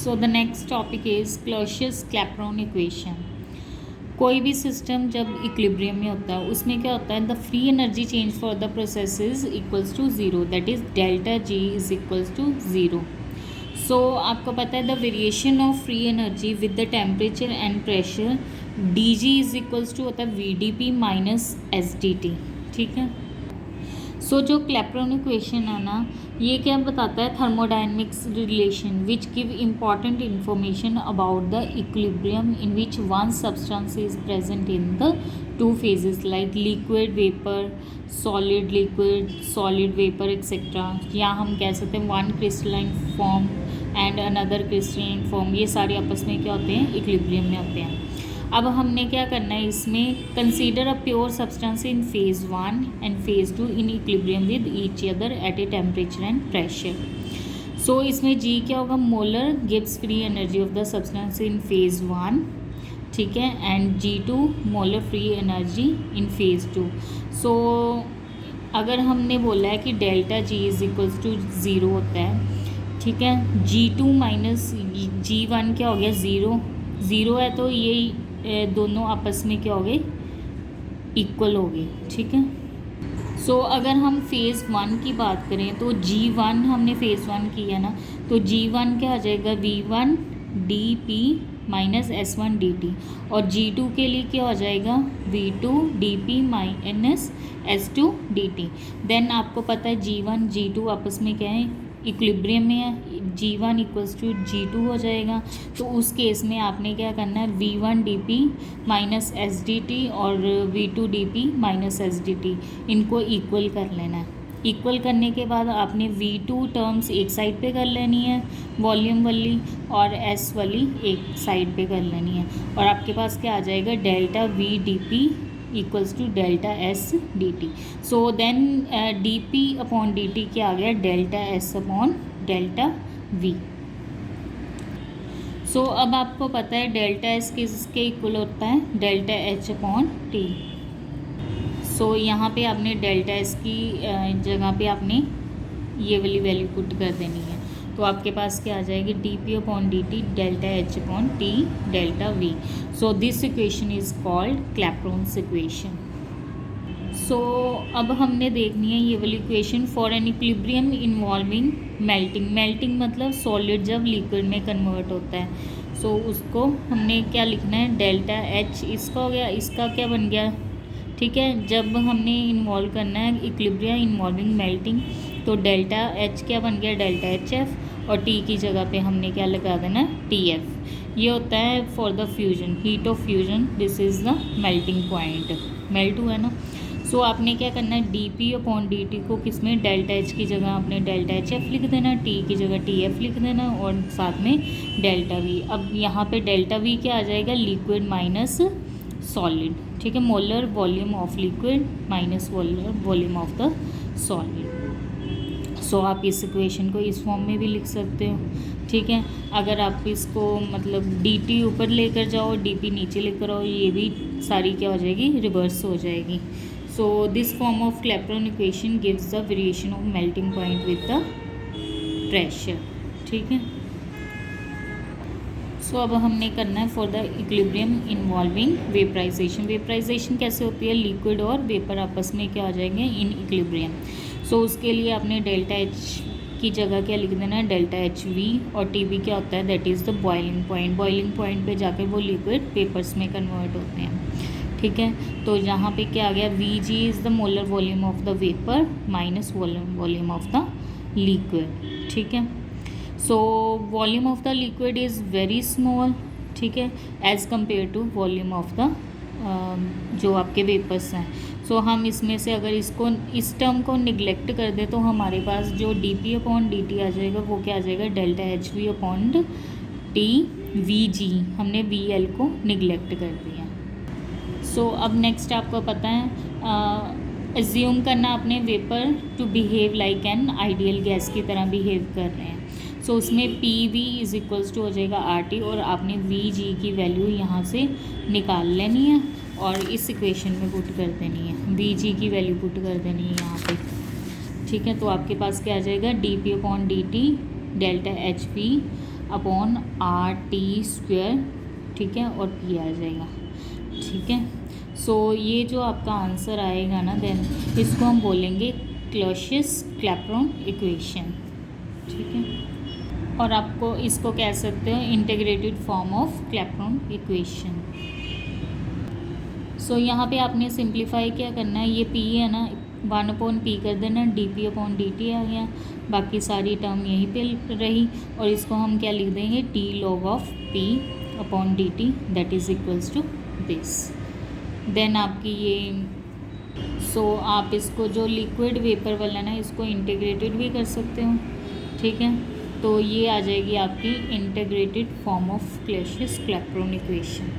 So the next topic is Clausius-Clapeyron equation. कोई भी system जब इक्विलिब्रियम में होता है उसमें क्या होता है, the free energy change for the process is equals to zero, that is delta G is equals to zero. So आपको पता है the variation of free energy with the temperature and pressure D G is equals to होता है V D P minus S D T. ठीक है। जो Clapeyron equation है ना, ये क्या बताता है, thermodynamics relation which give important information about the equilibrium in which one substance is present in the two phases like liquid vapour, solid vapour etcetera. या हम कह सकते हैं one crystalline form and another crystalline form, ये सारे आपस में क्या होते हैं, इक्विलिब्रियम में होते हैं। अब हमने क्या करना है इसमें, consider a pure substance in phase one and phase two in equilibrium with each other at a temperature and pressure. इसमें जी क्या होगा, मोलर गिव्स free energy of the substance in phase one, ठीक है, and G two molar free energy in phase two. अगर हमने बोला है कि delta G is equals to zero होता है, ठीक है, G two minus G one क्या हो गया, ज़ीरो है, तो ये दोनों आपस में क्या हो गए, इक्वल हो गए। ठीक है। अगर हम फेज़ वन की बात करें तो जी वन हमने फेज़ वन किया ना, तो जी वन क्या आ जाएगा, V one D P minus S one D T, और जी टू के लिए क्या हो जाएगा, V two D P minus S two D T. Then आपको पता है जी वन जी टू आपस में क्या है, इक्विलिब्रियम में है, G one equals to G two हो जाएगा। तो उस केस में आपने क्या करना है, V one D P minus S D T और V two D P minus S D T, इनको इक्वल कर लेना है। इक्वल करने के बाद आपने वी टू टर्म्स एक साइड पे कर लेनी है वॉल्यूम वाली, और एस वाली एक साइड पे कर लेनी है, और आपके पास क्या आ जाएगा, delta V D P equals to delta S D T. Then D P upon D T क्या आ गया, delta S upon delta V. अब आपको पता है डेल्टा एस किसके इक्वल होता है, डेल्टा एच अपॉन टी। यहाँ पे आपने डेल्टा एस की जगह पे आपने ये वाली वैल्यू पुट कर देनी है, तो आपके पास क्या आ जाएगी, D P upon D T delta H upon T delta V. This equation is called Clapeyron's equation. अब हमने देखनी है ये वाली equation for an equilibrium involving melting मतलब सॉलिड जब लिक्विड में कन्वर्ट होता है। उसको हमने क्या लिखना है, डेल्टा एच इसका हो गया, इसका क्या बन गया, ठीक है। जब हमने इन्वॉल्व करना है इक्विलिब्रियम इन्वॉल्विंग मेल्टिंग, तो डेल्टा एच क्या बन गया, डेल्टा एच एफ, और टी की जगह पे हमने क्या लगा देना, टी एफ। ये होता है for the fusion, heat of fusion, this is the melting point, melt हुआ है ना। आपने क्या करना है, D P upon D T को किस में, डेल्टा एच की जगह आपने डेल्टा एच एफ लिख देना, टी की जगह टी एफ लिख देना, और साथ में डेल्टा वी। अब यहाँ पे डेल्टा वी क्या आ जाएगा, लिक्विड माइनस सॉलिड, ठीक है, molar volume of liquid minus molar volume of the solid. आप इस इक्वेशन को इस फॉर्म में भी लिख सकते हो, ठीक है। अगर आप इसको मतलब डी टी ऊपर लेकर जाओ, डी पी नीचे लेकर आओ, ये भी सारी क्या हो जाएगी, रिवर्स हो जाएगी। This form of Clapeyron equation gives the variation of melting point with the pressure, ठीक है। अब हमने करना है for the equilibrium involving vaporization. Vaporization कैसे होती है, लिक्विड और वेपर आपस में क्या हो जाएंगे, इन इक्विलिब्रियम। उसके लिए आपने डेल्टा एच की जगह क्या लिख देना है, डेल्टा एच वी, और टी वी क्या होता है, that is the boiling point. Boiling point पे जाकर वो लिक्विड वेपर्स में कन्वर्ट होते हैं, ठीक है। यहाँ पे क्या आ गया, V G is the molar volume of the vapour minus volume of the liquid, ठीक है। Volume of the liquid is very small, ठीक है, as compare to volume of the जो आपके वेपर्स हैं। हम इसमें से अगर इस टर्म को निगलेक्ट कर दे तो हमारे पास जो D P upon D T आ जाएगा वो क्या आ जाएगा, delta H V upon T V G, हमने वी एल को निगलेक्ट कर दिया। अब नेक्स्ट आपको पता है, एज्यूम करना अपने vapour to behave like an ideal gas की तरह बिहेव कर रहे हैं। उसमें P V is equals to हो जाएगा आर टी, और आपने वी जी की वैल्यू यहाँ से निकाल लेनी है और इस इक्वेशन में पुट कर देनी है, वी जी की वैल्यू पुट कर देनी है यहाँ पे, ठीक है। आपके पास क्या आ जाएगा, D P upon D T delta H P upon R T square, ठीक है, और पी आ जाएगा, ठीक है। सो ये जो आपका आंसर आएगा ना, देन इसको हम बोलेंगे क्लॉसियस-क्लैपेरॉन इक्वेशन, ठीक है। और आपको इसको कह सकते हो integrated form of Clapeyron equation. So यहाँ पे आपने सिंप्लीफाई क्या करना है, ये पी है ना, 1/p कर देना, dp/dt आ गया, बाकी सारी टर्म यहीं पे रही, और इसको हम क्या लिख देंगे, t log of p/dt that is equals to this. Then आपकी ये आप इसको जो लिक्विड वेपर वाला ना, इसको इंटीग्रेटेड भी कर सकते हो, ठीक है। तो ये आ जाएगी आपकी integrated form of Clausius-Clapeyron equation.